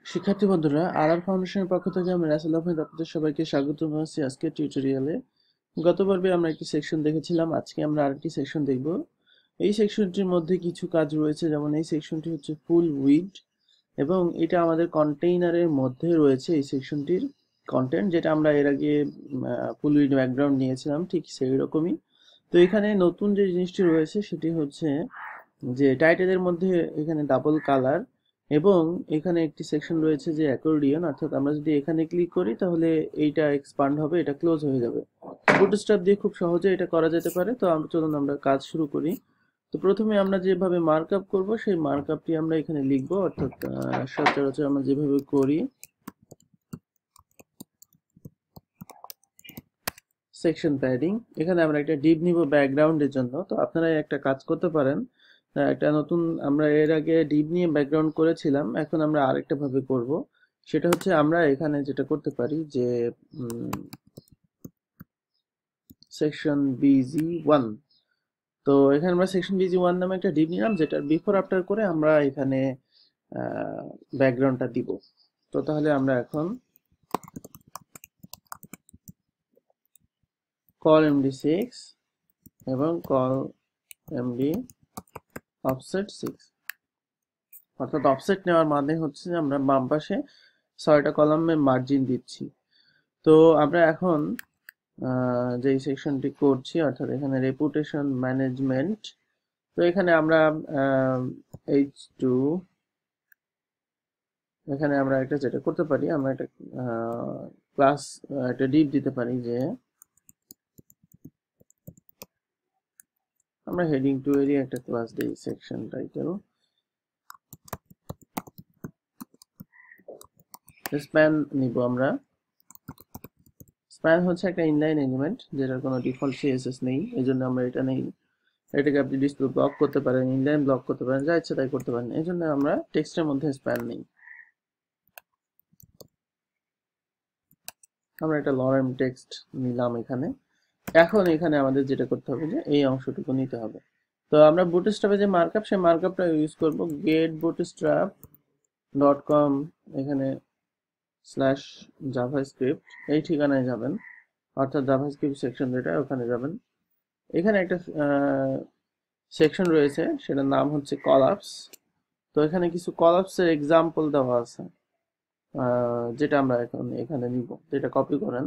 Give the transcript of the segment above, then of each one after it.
শিক্ষার্থী বন্ধুরা, আরআর ফাউন্ডেশনের পক্ষ থেকে আমি রাসেল আহমেদ আপনাদের সবাইকে স্বাগত জানাচ্ছি আজকের টিউটোরিয়ালে। গত পর্বে আমরা একটি সেকশন দেখেছিলাম, আজকে আমরা আরেকটি সেকশন দেখব। এই সেকশনটির মধ্যে কিছু কাজ রয়েছে, যেমন এই সেকশনটি হচ্ছে ফুল উইড এবং এটা আমাদের কন্টেইনারের মধ্যে রয়েছে এই সেকশনটির কন্টেন্ট, যেটা আমরা এর আগে ফুল উইড ব্যাকগ্রাউন্ড নিয়েছিলাম ঠিক সেই রকমই। তো এখানে নতুন যে জিনিসটি রয়েছে সেটি হচ্ছে যে টাইটেলের মধ্যে এখানে ডাবল কালার এবং এখানে একটি সেকশন রয়েছে যে অ্যাকর্ডিয়ন, অর্থাৎ আমরা যদি এখানে ক্লিক করি তাহলে এইটা এক্সপান্ড হবে, এটা ক্লোজ হয়ে যাবে। বুটস্ট্র্যাপ দিয়ে খুব সহজে এটা করা যেতে পারে। তো চলুন আমরা কাজ শুরু করি। তো প্রথমে আমরা যেভাবে মার্কআপ করব সেই মার্কআপটি আমরা এখানে লিখব, অর্থাৎ সচরাচর আমরা যেভাবে করি সেকশন প্যাডিং। এখানে আমরা একটা ডিপ নিব ব্যাকগ্রাউন্ডের জন্য। তো আপনারা একটা কাজ করতে পারেন, একটা নতুন, আমরা এর আগে ডিপ নিয়ে ব্যাকগ্রাউন্ড করেছিলাম, এখন আমরা আরেকটা ভাবে করব। সেটা হচ্ছে আমরা এখানে যেটা করতে পারি যে সেকশন BG1। তো এখানে আমরা সেকশন BG1 নামে একটা ডিপ নিলাম, যেটার বিফোর আফটার করে আমরা এখানে ব্যাকগ্রাউন্ডটা দিব। তো তাহলে আমরা এখন কল MD6 এবং কল MD অফসেট 6, অর্থাৎ অফসেট নেওয়ার মানে হচ্ছে যে আমরা বাম পাশে 6টা কলামে মার্জিন দিচ্ছি। তো আমরা এখন যেই সেকশনটি করছি, অর্থাৎ এখানে রেপুটেশন ম্যানেজমেন্ট। তো এখানে আমরা H2, এখানে আমরা একটা যেটা করতে পারি, আমরা একটা ক্লাস, একটা ডিপ দিতে পারি যে আমরা হেডিং 2 এরই একটা ক্লাস দিই সেকশন টাইটেল। স্প্যান নিব আমরা। স্প্যান হচ্ছে একটা ইনলাইন এলিমেন্ট যেটার কোনো ডিফল্ট সিএসএস নেই, এই জন্য আমরা এটা নেই। এটাকে আপনি ডিসপ্লে ব্লক করতে পারেন, ইনলাইন ব্লক করতে পারেন, যা ইচ্ছা তাই করতে পারেন, এই জন্য আমরা টেক্সটের মধ্যে স্প্যান নেই। আমরা একটা লরেম টেক্সট নিলাম এখানে। এখন এখানে আমাদের যেটা করতে হবে যে এই অংশটুকু নিতে হবে। তো আমরা বুটস্ট্র্যাপে যে মার্কআপ, সেই মার্কআপটা ইউজ করব, getbootstrap.com, এখানে /javascript এই ঠিকানায় যাবেন, অর্থাৎ জাভাস্ক্রিপ্ট সেকশন যেটা, ওখানে যাবেন। এখানে একটা সেকশন রয়েছে, সেটার নাম হচ্ছে কলাপস। তো এখানে কিছু কলাপসের এক্সাম্পল দেওয়া আছে, যেটা আমরা এখন এখানে নিব। তো এটা কপি করেন।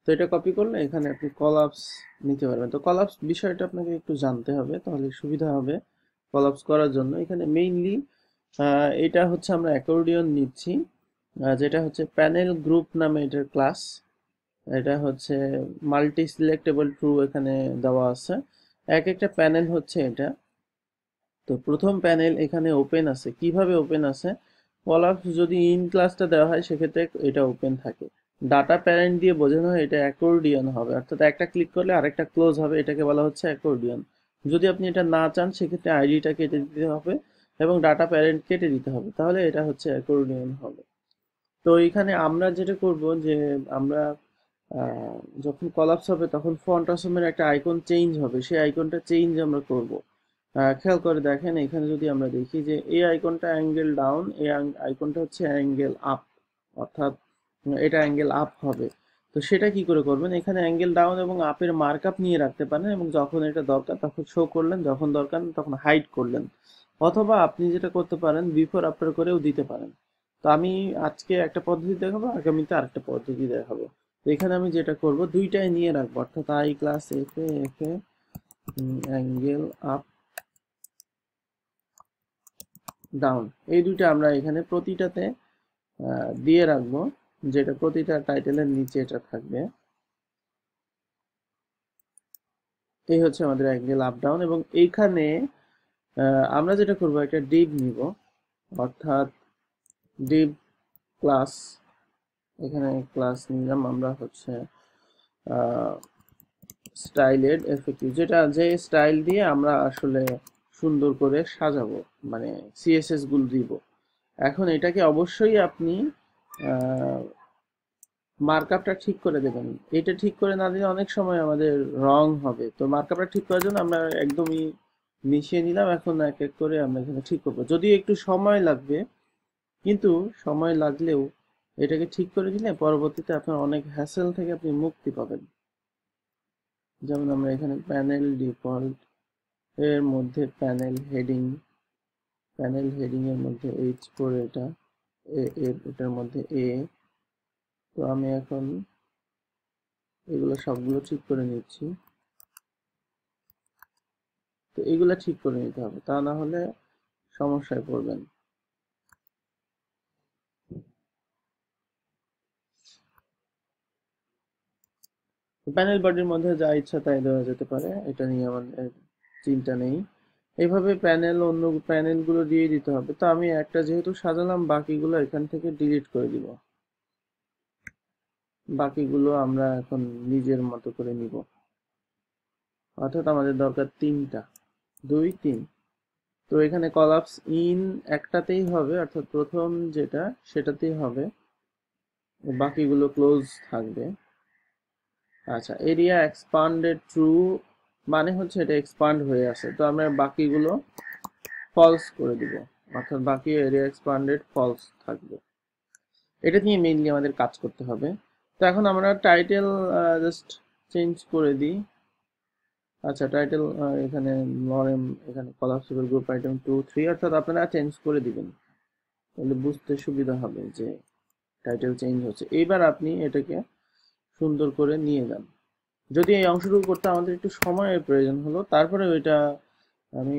তো এটা কপি করলে এখানে আপনি কলাপস নিতে পারবেন। তো কলাপস বিষয়টা আপনাকে একটু জানতে হবে, তাহলে সুবিধা হবে কলাপস করার জন্য। এখানে মেইনলি এটা হচ্ছে আমরা অ্যাকর্ডিয়ন নিচ্ছি, যেটা হচ্ছে প্যানেল গ্রুপ নামে এটার ক্লাস। এটা হচ্ছে মাল্টি সিলেক্টেবল ট্রু এখানে দেওয়া আছে। এক একটা প্যানেল হচ্ছে এটা। তো প্রথম প্যানেল এখানে ওপেন আছে। কিভাবে ওপেন আছে? কলাপস যদি ইন ক্লাসটা দেওয়া হয় সেক্ষেত্রে এটা ওপেন থাকে। ডাটা প্যারেন্ট দিয়ে বোঝানো হয় এটা অ্যাকর্ডিয়ন হবে, অর্থাৎ একটা ক্লিক করলে আরেকটা ক্লোজ হবে, এটাকে বলা হচ্ছে অ্যাকর্ডিয়ন। যদি আপনি এটা না চান সেক্ষেত্রে আইডিটা কেটে দিতে হবে এবং ডাটা প্যারেন্ট কেটে দিতে হবে, তাহলে এটা হচ্ছে অ্যাকর্ডিয়ন হবে। তো এখানে আমরা যেটা করব যে আমরা যখন কলাপস হবে তখন ফন্ট অসমের একটা আইকন চেঞ্জ হবে, সেই আইকনটা চেঞ্জ আমরা করব। খেয়াল করে দেখেন, এখানে যদি আমরা দেখি যে এই আইকনটা অ্যাঙ্গেল ডাউন, এই আইকনটা হচ্ছে অ্যাঙ্গেল আপ, অর্থাৎ এটা অ্যাঙ্গেল আপ হবে। তো সেটা কি করে করবেন? এখানে অ্যাঙ্গেল ডাউন এবং আপের মার্কআপ নিয়ে রাখতে পারেন এবং যখন এটা দরকার তখন শো করলেন, যখন দরকার তখন হাইড করলেন। অথবা আপনি যেটা করতে পারেন বিফোর আফটার করেও দিতে পারেন। তো আমি আজকে একটা পদ্ধতি দেখাবো, আগামীতে আরেকটা পদ্ধতি দেখাবো। তো এখানে আমি যেটা করব, দুইটাই নিয়ে রাখবো, অর্থাৎ I class F A angle up down, এই দুইটা আমরা এখানে প্রতিটাতে দিয়ে রাখবো, যেটা প্রতিটা টাইটেলের নিচে এটা থাকবে। এই হচ্ছে আমাদের অ্যাঙ্গেল আপ ডাউন। এবং এইখানে আমরা যেটা করব, একটা ডিভ নিব, অর্থাৎ ডিভ ক্লাস। এখানে ক্লাস নিলাম আমরা হচ্ছে স্টাইলেড এফএকিউ, যেটা যে স্টাইল দিয়ে আমরা আসলে সুন্দর করে সাজাবো, মানে সিএসএস গুলো দিব। এখন এটাকে অবশ্যই আপনি মার্কআপটা ঠিক করে দেবেন। এটা ঠিক করে না দিলে অনেক সময় আমাদের রং হবে। তো মার্কআপটা ঠিক করার জন্য আমরা একদমই মিশিয়ে নিলাম। এখন এক এক করে আমরা এখানে ঠিক করবো, যদিও একটু সময় লাগবে। কিন্তু সময় লাগলেও এটাকে ঠিক করে দিলে পরবর্তীতে আপনার অনেক হ্যাসেল থেকে আপনি মুক্তি পাবেন। যেমন আমরা এখানে প্যানেল ডিফল্ট এর মধ্যে প্যানেল হেডিং এর মধ্যে H4, এটা এটার মধ্যে A। তো আমি এখন এগুলো সবগুলো ঠিক করে নিচ্ছি। তো এগুলা ঠিক করে নিতে হবে, তা না হলে সমস্যায় পড়বেন। প্যানেল বডির মধ্যে যা ইচ্ছা তাই দেওয়া যেতে পারে, এটা নিয়ে আমাদের চিন্তা নেই। এইভাবে অন্য প্যানেলগুলো দিয়ে দিতে হবে। তো আমি একটা যেহেতু সাজালাম, বাকিগুলো এখান থেকে ডিলিট করে দিব। বাকিগুলো আমরা এখন নিজের মতো করে নিব। অর্থাৎ আমাদের দরকার 3টা, 2 3। তো এখানে কলাপস ইন একটাতেই হবে, অর্থাৎ প্রথম যেটা সেটাতেই হবে, বাকিগুলো ক্লোজ থাকবে। আচ্ছা, এরিয়া এক্সপান্ডেড ট্রু মানে হচ্ছে এটা এক্সপান্ড হয়ে আছে, তো আমরা বাকিগুলো ফলস করে দিব, অর্থাৎ বাকি এরিয়া এক্সপান্ডেড ফলস থাকবে। এটা নিয়ে মেইনলি আমাদের কাজ করতে হবে। তো এখন আমরা টাইটেল জাস্ট চেঞ্জ করে দিই। আচ্ছা, টাইটেল এখানে লরেম, এখানে কলাপসিবল গ্রুপ আইটেম 2 3, অর্থাৎ আপনারা চেঞ্জ করে দিবেন, তাহলে বুঝতে সুবিধা হবে যে টাইটেল চেঞ্জ হচ্ছে। এইবার আপনি এটাকে সুন্দর করে নিয়ে যান। যদি এই অংশটুকু করতে আমাদের একটু সময়ের প্রয়োজন হলো, তারপরে ওইটা আমি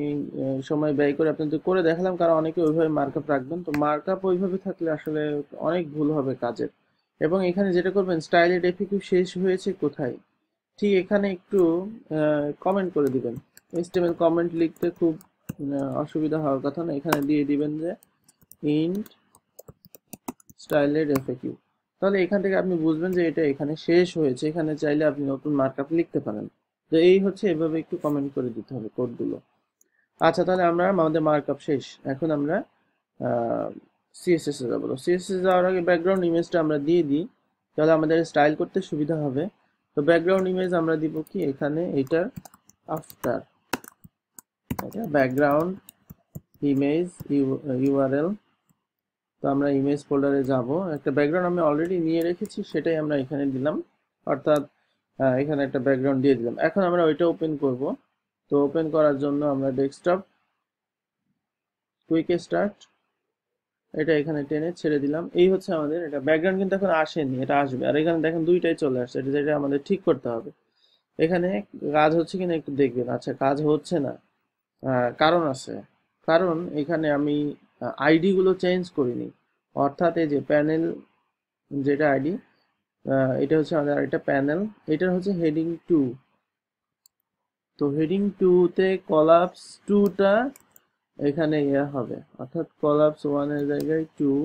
সময় ব্যয় করে আপনাদের করে দেখালাম, কারণ অনেকে ওইভাবে মার্কআপ রাখবেন। তো মার্কআপ ওইভাবে থাকলে আসলে অনেক ভুল হবে কাজের। এবং এখানে যেটা করবেন, স্টাইলের এফিকিউ শেষ হয়েছে কোথায়, ঠিক এখানে একটু কমেন্ট করে দিবেন। HTML কমেন্ট লিখতে খুব অসুবিধা হওয়ার কথা না, এখানে দিয়ে দিবেন যে ইন্ট স্টাইলের এফএকিউ। তাহলে এখান থেকে আপনি বুঝবেন যে এটা এখানে শেষ হয়েছে। এখানে চাইলে আপনি নতুন মার্কআপ লিখতে পারেন। তো এই হচ্ছে, এভাবে একটু কমেন্ট করে দিতে হবে কোডগুলো। আচ্ছা, তাহলে আমাদের মার্কআপ শেষ। এখন আমরা সিএসএস এ যাবো। সিএসএস যাওয়ার আগে ব্যাকগ্রাউন্ড ইমেজটা আমরা দিয়ে দিই, তাহলে আমাদের স্টাইল করতে সুবিধা হবে। তো ব্যাকগ্রাউন্ড ইমেজ আমরা দিব কি, এখানে এটার আফটার, এটা ব্যাকগ্রাউন্ড ইমেজ ইউআরএল। তো আমরা ইমেজ ফোল্ডারে যাব, একটা ব্যাকগ্রাউন্ড আমি অলরেডি নিয়ে রেখেছি, সেটাই আমরা এখানে দিলাম, অর্থাৎ এখানে একটা ব্যাকগ্রাউন্ড দিয়ে দিলাম। এখন আমরা ওইটা ওপেন করব। তো ওপেন করার জন্য আমরা ডেস্কটপ, কুইক স্টার্ট, এটা এখানে টেনে ছেড়ে দিলাম। এই হচ্ছে আমাদের এটা ব্যাকগ্রাউন্ড, কিন্তু এখন আসেনি, এটা আসবে। আর এখানে দেখেন দুইটাই চলে আসছে, এটা যেটা আমাদের ঠিক করতে হবে। এখানে কাজ হচ্ছে কিনা একটু দেখবেন। আচ্ছা, কাজ হচ্ছে না, কারণ আছে। কারণ এখানে আমি আইডি গুলো চেঞ্জ করিনি, অর্থাৎ এই যে প্যানেল যেটা আইডি, এটা হচ্ছে আমাদের আরেকটা প্যানেল, এটা হচ্ছে হেডিং 2। তো হেডিং 2 তে কলাপস 2টা এখানে হবে, অর্থাৎ কলাপস 1 এর জায়গায় 2,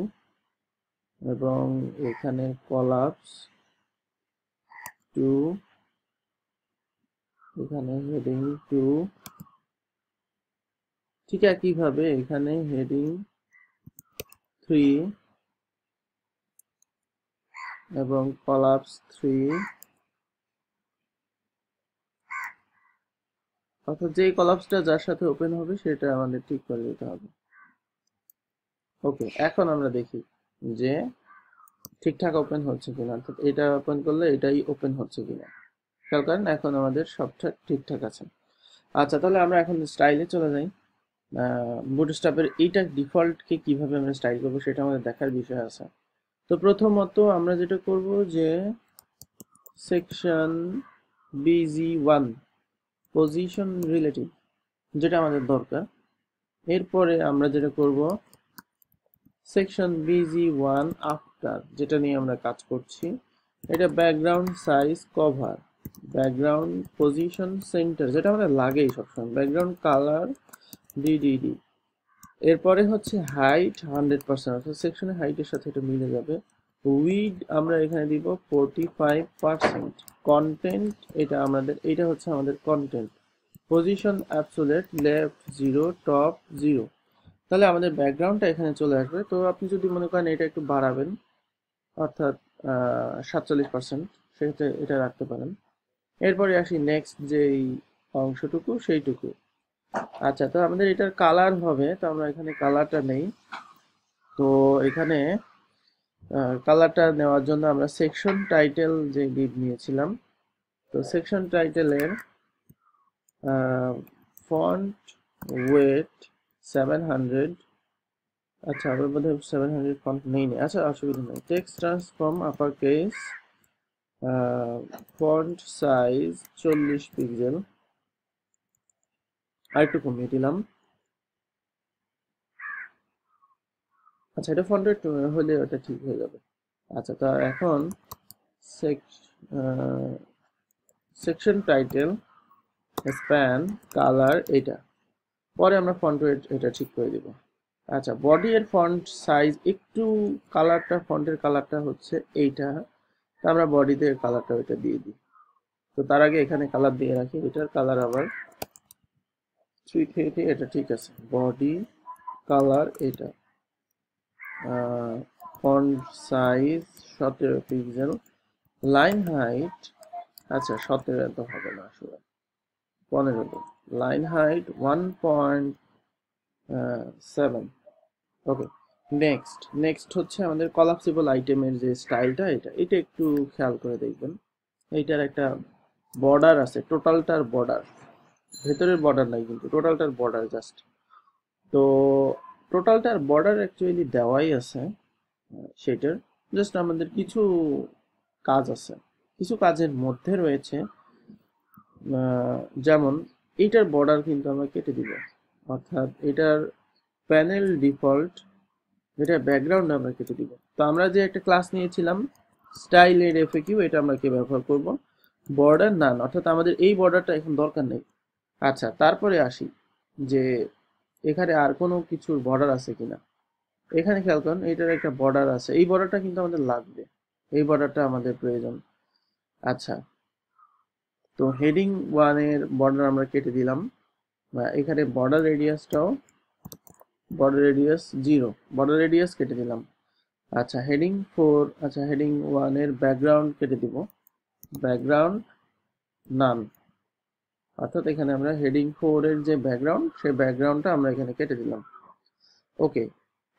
এবং এখানে কলাপস 2, এখানে হেডিং 2। ঠিক একইভাবে এখানে হেডিং 3 এবং কলাপস 3, অর্থাৎ যে কলাপসটা যার সাথে ওপেন হবে সেটা আমাদের ঠিক করে দিতে হবে। ওকে, এখন আমরা দেখি যে ঠিকঠাক ওপেন হচ্ছে কিনা, অর্থাৎ এটা ওপেন করলে এটাই ওপেন হচ্ছে কিনা। খেয়াল করেন, এখন আমাদের সবটা ঠিকঠাক আছে। আচ্ছা, তাহলে আমরা এখন স্টাইলে চলে যাই। বুটস্ট্র্যাপের এইটা ডিফল্টকে কিভাবে আমরা স্টাইল করবো সেটা আমাদের দেখার বিষয় আছে। তো প্রথমত আমরা যেটা করব যে সেকশন BG1 পজিশন রিলেটিভ, যেটা আমাদের দরকার। এরপরে আমরা যেটা করব সেকশন BG1 আফটার, যেটা নিয়ে আমরা কাজ করছি। এটা background size cover, background position centre, যেটা আমাদের লাগেই সবসময়, ব্যাকগ্রাউন্ড কালার DDD। এরপরে হচ্ছে হাইট 100%, অর্থাৎ সেকশনের হাইটের সাথে এটা মিলে যাবে। উইড আমরা এখানে দিব 45%। কন্টেন্ট এটা আমাদের, এটা হচ্ছে আমাদের content. Position absolute, left 0, top 0। তাহলে আমাদের ব্যাকগ্রাউন্ডটা এখানে চলে আসবে। তো আপনি যদি মনে করেন এটা একটু বাড়াবেন, অর্থাৎ 47%, সেক্ষেত্রে এটা রাখতে পারেন। এরপরে আসি নেক্সট যেই অংশটুকু সেইটুকু। আচ্ছা, তো আমাদের এটার কালার হবে, তো আমরা এখানে কালারটা নেই, তো এখানে কালারটা নেওয়ার জন্য আমরা সেকশন টাইটেল যে ডিপ নিয়েছিলাম, তো সেকশন টাইটেলের ফন্ট ওয়েট 700, আচ্ছা আমার বোধহয় 700 ফন্ট নেই, আচ্ছা অসুবিধা নেই। Text transform upper case, font size 40 pixel, আর একটু কমিয়ে দিলাম। আচ্ছা এটা ফন্ট রেট হলে ওটা ঠিক হয়ে যাবে। আচ্ছা তা এখন সেকশন টাইটেল, স্প্যান, কালার এটা, পরে আমরা ফন্ট ওয়েট এটা ঠিক করে দিব। আচ্ছা বডি এর ফন্ট সাইজ একটু, কালারটা ফন্টের কালারটা হচ্ছে এইটা, তো আমরা বডিতে কালারটা ওইটা দিয়ে দিই। তো তার আগে এখানে কালার দিয়ে রাখি, এটার কালার আবার 330, এটা ঠিক আছে। বডি কালার এটা, font size 17 pixel, line height, আচ্ছা 17 এত হবে না আসলে, 15 দিন। Line height 1.7। ওকে, নেক্সট হচ্ছে আমাদের কলাপসিবল আইটেমের যে স্টাইলটা, এটা একটু খেয়াল করে দেখবেন। এইটার একটা বর্ডার আছে, টোটালটার বর্ডার, ভেতরের বর্ডার নাই কিন্তু টোটালটার বর্ডার জাস্ট। তো টোটালটার বর্ডার অ্যাকচুয়ালি দেওয়াই আছে, সেটার জাস্ট আমাদের কিছু কাজ আছে, কিছু কাজের মধ্যে রয়েছে, যেমন এইটার বর্ডার কিন্তু আমরা কেটে দিব, অর্থাৎ এটার প্যানেল ডিফল্ট, এটা ব্যাকগ্রাউন্ড আমরা কেটে দিব। তো আমরা যে একটা ক্লাস নিয়েছিলাম স্টাইলের এফএকিউ, এটা আমরা কি ব্যবহার করব, বর্ডার নান, অর্থাৎ আমাদের এই বর্ডারটা এখন দরকার নেই। আচ্ছা তারপরে আসি যে এখানে আর কোনো কিছুর বর্ডার আছে কিনা। এখানে খেয়াল করুন এটার একটা বর্ডার আছে, এই বর্ডারটা কিন্তু আমাদের লাগবে, এই বর্ডারটা আমাদের প্রয়োজন। আচ্ছা তো হেডিং 1 এর বর্ডার আমরা কেটে দিলাম, এখানে বর্ডার রেডিয়াসটাও, বর্ডার রেডিয়াস 0, বর্ডার রেডিয়াস কেটে দিলাম। আচ্ছা হেডিং 4, আচ্ছা হেডিং 1 এর ব্যাকগ্রাউন্ড কেটে দিব, ব্যাকগ্রাউন্ড নান, অর্থাৎ এখানে আমরা হেডিং 4 এর যে ব্যাকগ্রাউন্ড, সেই ব্যাকগ্রাউন্ডটা আমরা এখানে কেটে দিলাম। ওকে,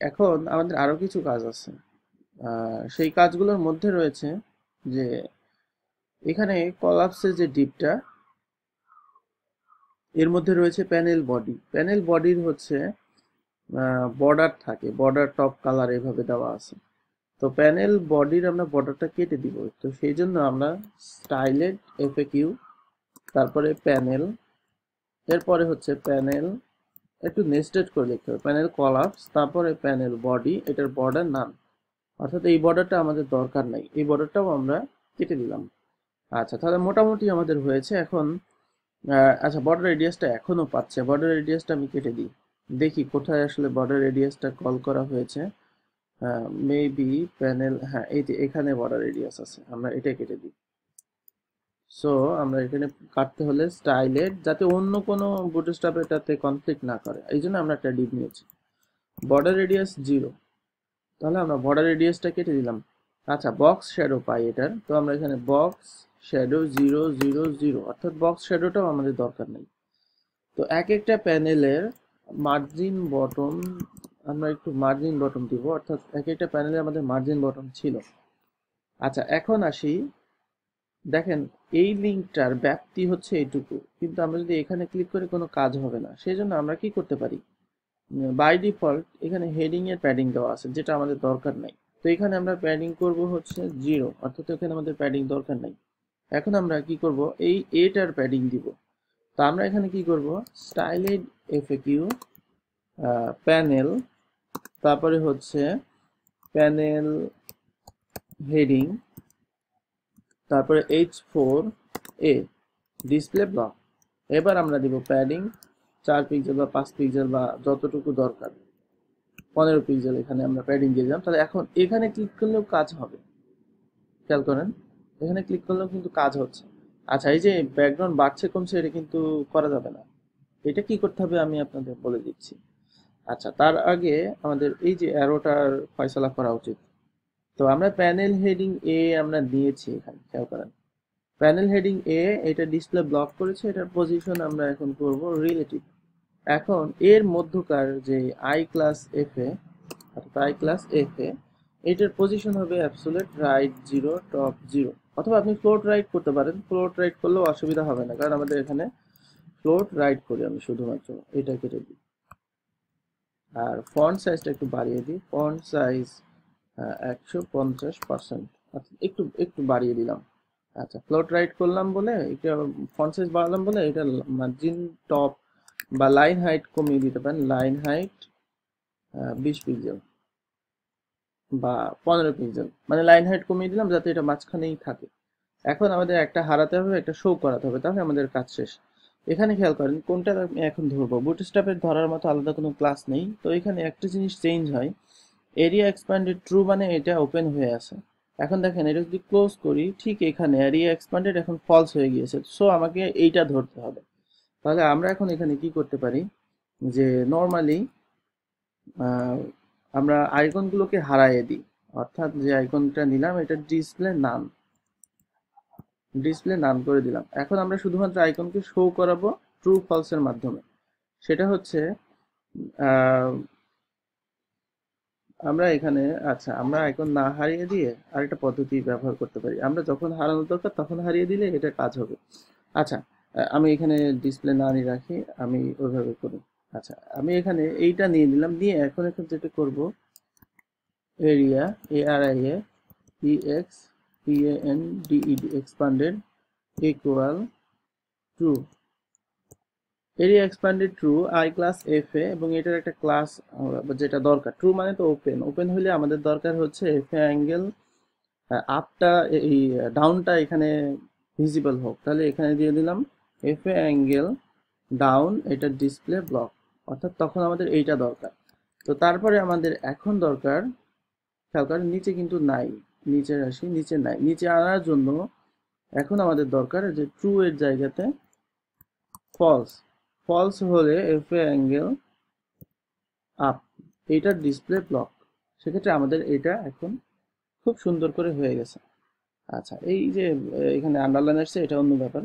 এখন আমাদের আরো কিছু কাজ আছে, সেই কাজগুলোর মধ্যে রয়েছে যে এখানে কলাপসের যে ডিপটা, এর মধ্যে রয়েছে প্যানেল বডি, প্যানেল বডির হচ্ছে বর্ডার থাকে, বর্ডার টপ কালার এভাবে দেওয়া আছে। তো প্যানেল বডির আমরা বর্ডারটা কেটে দিব, তো সেই জন্য আমরা স্টাইলেড এফএকিউ, তারপরে প্যানেল, এরপরে হচ্ছে প্যানেল, একটু নেস্টেড করে লিখতে হবে, প্যানেল কলাপস, তারপরে প্যানেল বডি, এটার বর্ডার নাম, অর্থাৎ এই বর্ডারটা আমাদের দরকার নাই, এই বর্ডারটাও আমরা কেটে দিলাম। আচ্ছা তাহলে মোটামুটি আমাদের হয়েছে। এখন আচ্ছা বর্ডার রেডিয়াসটা এখনো পাচ্ছে, বর্ডার রেডিয়াসটা আমি কেটে দিই, দেখি কোথায় আসলে বর্ডার রেডিয়াসটা কল করা হয়েছে। মেবি প্যানেল, হ্যাঁ এই যে এখানে বর্ডার রেডিয়াস আছে, আমরা এটা কেটে দিই। সো আমরা এখানে কাটতে হলে স্টাইলের, যাতে অন্য কোনো বুটস্ট্র্যাপ এটাতে কনফ্লিক্ট না করে, এই জন্য আমরা একটা ডিপ নিয়েছি। বর্ডার রেডিয়াস 0, তাহলে আমরা বর্ডার রেডিয়াসটা কেটে দিলাম। আচ্ছা বক্স শ্যাডো পাই এটার, তো আমরা এখানে বক্স শ্যাডো 0 0 0, অর্থাৎ বক্স শ্যাডোটাও আমাদের দরকার নেই। তো এক একটা প্যানেলের মার্জিন বটম, আমরা একটু মার্জিন বটম দিব, অর্থাৎ এক একটা প্যানেলে আমাদের মার্জিন বটম ছিল। আচ্ছা এখন আসি, দেখেন এই লিঙ্কটার ব্যাপ্তি হচ্ছে এইটুকু, কিন্তু আমরা যদি এখানে ক্লিক করে কোনো কাজ হবে না, সেই জন্য আমরা কি করতে পারি, বাই ডিফল্ট এখানে হেডিং এর প্যাডিং দেওয়া আছে, যেটা আমাদের দরকার নাই। তো এখানে আমরা প্যাডিং করব হচ্ছে 0, অর্থাৎ এখানে আমাদের প্যাডিং দরকার নাই। এখন আমরা কি করব, এই এটার প্যাডিং দিব। তো আমরা এখানে কি করব, স্টাইলেড এফএকিউ, প্যানেল, তারপরে হচ্ছে প্যানেল হেডিং, তারপরে H4A ডিসপ্লে ব্লক। এবার আমরা দিব প্যাডিং 4 পিক্সেল বা 5 পিক্সেল বা যতটুকু দরকার, 15 পিক্সেল এখানে আমরা প্যাডিং দিয়ে দিলাম। তাহলে এখন এখানে ক্লিক করলেও কাজ হবে, খেয়াল করেন এখানে ক্লিক করলেও কিন্তু কাজ হচ্ছে। আচ্ছা এই যে ব্যাকগ্রাউন্ড বাড়ছে কমছে এটা কিন্তু করা যাবে না, এটা কি করতে হবে আমি আপনাদের বলে দিচ্ছি। আচ্ছা তার আগে আমাদের এই যে অ্যারোটার ফয়সালা করা উচিত। তো আমরা প্যানেল হেডিং এ আমরা দিয়েছি, এখানে খেয়াল করেন প্যানেল হেডিং এ, এটা ডিসপ্লে ব্লক করেছে, এটার পজিশন আমরা এখন করব রিলেটিভ। এখন এর মধ্যকার যে আই ক্লাস এফ এ, অর্থাৎ আই ক্লাস এফ এ, এটার পজিশন হবে অ্যাবসোলিউট রাইট 0 টপ 0, অথবা আপনি ফ্লোট রাইট করতে পারেন। ফ্লোট রাইট করলেও অসুবিধা হবে না, কারণ আমাদের এখানে ফ্লোট রাইট করি আমি শুধুমাত্র, এটা কেটে দিই। আর ফন্ট সাইজটা একটু বাড়িয়ে দিই, ফন্ট সাইজ 150%, অর্থাৎ একটু একটু বাড়িয়ে দিলাম। আচ্ছা, ফ্লোট রাইট করলাম বলে এটা, ফন্ট সাইজ বাড়ালাম বলে এটা মার্জিন টপ বা লাইন হাইট কমিয়ে দিতে পারেন। লাইন হাইট 20 পিক্সেল বা 15 পিক্সেল, মানে লাইন হাইট কমিয়ে দিলাম যাতে এটা মাঝখানেই থাকে। এখন আমাদের একটা হারাতে হবে, একটা শো করাতে হবে, তাহলে আমাদের কাজ শেষ। এখানে খেয়াল করেন কোনটা আমি এখন ধরবো। বুটস্ট্র্যাপের ধরার মতো আলাদা কোনো ক্লাস নেই, তো এখানে একটা জিনিস চেঞ্জ হয়, এরিয়া এক্সপ্যান্ডেড ট্রু মানে এটা ওপেন হয়ে আছে। এখন দেখেন এটা যদি ক্লোজ করি, ঠিক এখানে এরিয়া এক্সপ্যান্ডেড এখন ফলস হয়ে গিয়েছে, সো আমাকে এইটা ধরতে হবে। তাহলে আমরা এখন এখানে কি করতে পারি, যে নর্মালি আমরা আইকনগুলোকে হারাইয়ে দিই, অর্থাৎ যে আইকনটা নিলাম এটা ডিসপ্লে নান করে দিলাম। এখন আমরা শুধুমাত্র আইকনকে শো করাবো ট্রু ফলসের মাধ্যমে। সেটা হচ্ছে আমরা এখানে, আচ্ছা, আমরা আইকন না হারিয়ে দিয়ে আরেকটা পদ্ধতি ব্যবহার করতে পারি। আমরা যখন হারানোর দরকার তখন হারিয়ে দিলে এটা কাজ হবে। আচ্ছা, আমি এখানে ডিসপ্লে না নিয়ে রাখি, আমি ওইভাবে করি। আচ্ছা, আমি এখানে এইটা নিয়ে নিলাম, নিয়ে এখন যেটা করব, area ARIA EXPANDED expanded equal true. Area expanded true I class F এ, এবং এটার একটা ক্লাস যেটা দরকার। ট্রু মানে তো ওপেন, ওপেন হলে আমাদের দরকার হচ্ছে এফ এ অ্যাঙ্গেল আপটা, এই ডাউনটা এখানে ভিজিবল হোক। তাহলে এখানে দিয়ে দিলাম এফ এ অ্যাঙ্গেল ডাউন, এটা ডিসপ্লে ব্লক, অর্থাৎ তখন আমাদের এইটা দরকার। তো তারপরে আমাদের এখন দরকার, খেয়াল করেন নিচে কিন্তু নাই, নিচে আসি, নিচে নাই। নিচে আনার জন্য এখন আমাদের দরকার যে ট্রু এর জায়গাতে ফলস, ফলস হলে এফ এ অ্যাঙ্গেল আপ, এইটার ডিসপ্লে ব্লক। সেক্ষেত্রে আমাদের এটা এখন খুব সুন্দর করে হয়ে গেছে। আচ্ছা, এই যে এখানে আন্ডারলাইন আসছে এটা অন্য ব্যাপার।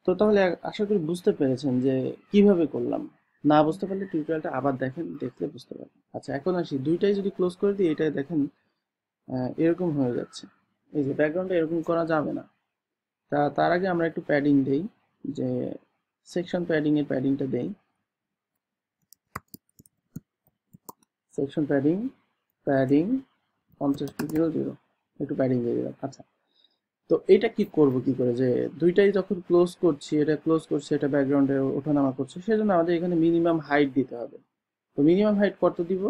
তো তাহলে আশা করি বুঝতে পেরেছেন যে কিভাবে করলাম। না বুঝতে পারলে টিউটোরিয়ালটা আবার দেখেন, দেখলে বুঝতে পারবেন। আচ্ছা, এখন আসি, দুইটাই যদি ক্লোজ করে দিই, এটাই দেখেন এরকম হয়ে যাচ্ছে। এই যে ব্যাকগ্রাউন্ডটা এরকম করা যাবে না। তার আগে আমরা একটু প্যাডিং দেই, যে সেকশন প্যাডিং এর প্যাডিংটা দেই। সেকশন প্যাডিং 50 পিক্সেল 0, একটু প্যাডিং দিয়ে দিলাম। আচ্ছা, তো এটা কি করব কি করে, যে দুইটাই যখন ক্লোজ করছি, এটা ক্লোজ করছি, এটা ব্যাকগ্রাউন্ডে ওঠানামা করছে, সেজন্য আমাদের এখানে মিনিমাম হাইট দিতে হবে। তো মিনিমাম হাইট কত দিব,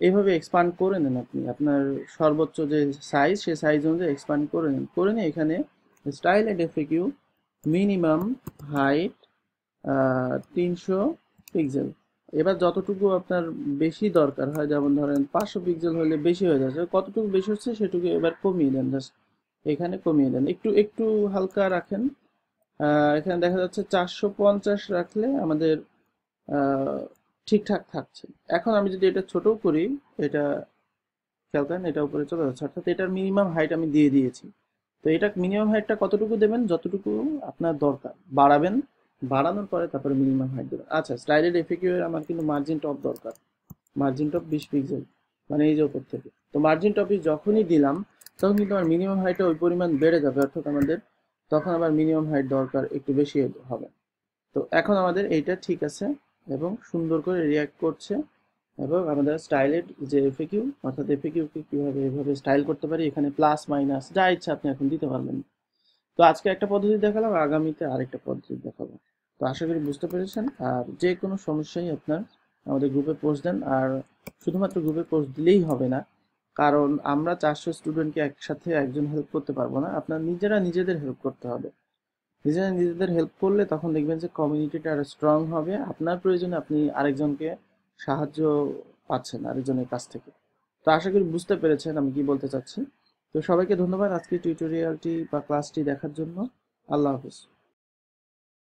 এইভাবে এক্সপান্ড করে নেন আপনি আপনার সর্বোচ্চ যে সাইজ, সেই সাইজ অনুযায়ী এক্সপান্ড করে নেন। করে নিয়ে এখানে style and FAQ minimum height 300 pixel. এবার যতটুকু আপনার বেশি দরকার হয়, যেমন ধরেন 500 পিক্সেল হলে বেশি হয়ে যাচ্ছে, কতটুকু বেশি হচ্ছে সেটুকু এবার কমিয়ে দেন, জাস্ট এখানে কমিয়ে দেন, একটু একটু হালকা রাখেন। এখানে দেখা যাচ্ছে 450 রাখলে আমাদের আহ, ঠিকঠাক থাকছে। এখন আমি যদি এটা ছোটও করি, এটা খেয়াল করেন এটা উপরে চলে যাচ্ছে, অর্থাৎ এটার মিনিমাম হাইট আমি দিয়ে দিয়েছি। তো এটা মিনিমাম হাইটটা কতটুকু দেবেন, যতটুকু আপনার দরকার বাড়াবেন, বাড়ানোর পরে তারপরে মিনিমাম হাইট দেবেন। আচ্ছা, স্লাইডের এফএকিউ এর আমার কিন্তু মার্জিন টপ দরকার, মার্জিন টপ 20 পিক্সেল, মানে এই যে উপর থেকে। তো মার্জিন টপে যখনই দিলাম তখন কিন্তু আমার মিনিমাম হাইটটা ওই পরিমাণ বেড়ে যাবে, অর্থাৎ আমাদের তখন আবার মিনিমাম হাইট দরকার একটু বেশি হবে। তো এখন আমাদের এইটা ঠিক আছে এবং সুন্দর করে রিয়াক্ট করছে, এবং আমাদের স্টাইলের যে এফএকিউ, অর্থাৎ এফএকিউ কে কিভাবে এভাবে স্টাইল করতে পারি, এখানে প্লাস মাইনাস যা ইচ্ছা আপনি এখন দিতে পারবেন। তো আজকে একটা পদ্ধতি দেখালাম, আগামীতে আরেকটা পদ্ধতি দেখাবো। তো আশা করি বুঝতে পেরেছেন। আর যে কোনো সমস্যাই আপনার আমাদের গ্রুপে পোস্ট দেন। আর শুধুমাত্র গ্রুপে পোস্ট দিলেই হবে না, কারণ আমরা 400 স্টুডেন্টকে একসাথে একজন হেল্প করতে পারবো না, আপনার নিজেরা নিজেদের হেল্প করতে হবে। নিজেরা নিজেদের হেল্প করলে তখন দেখবেন যে কমিউনিটিটা আরো স্ট্রং হবে, আপনার প্রয়োজনে আপনি আরেকজনকে সাহায্য পাচ্ছেন আরেকজনের কাছ থেকে। তো আশা করি বুঝতে পেরেছেন আমি কি বলতে চাচ্ছি। তো সবাইকে ধন্যবাদ আজকে টিউটোরিয়ালটি বা ক্লাসটি দেখার জন্য। আল্লাহ হাফিজ।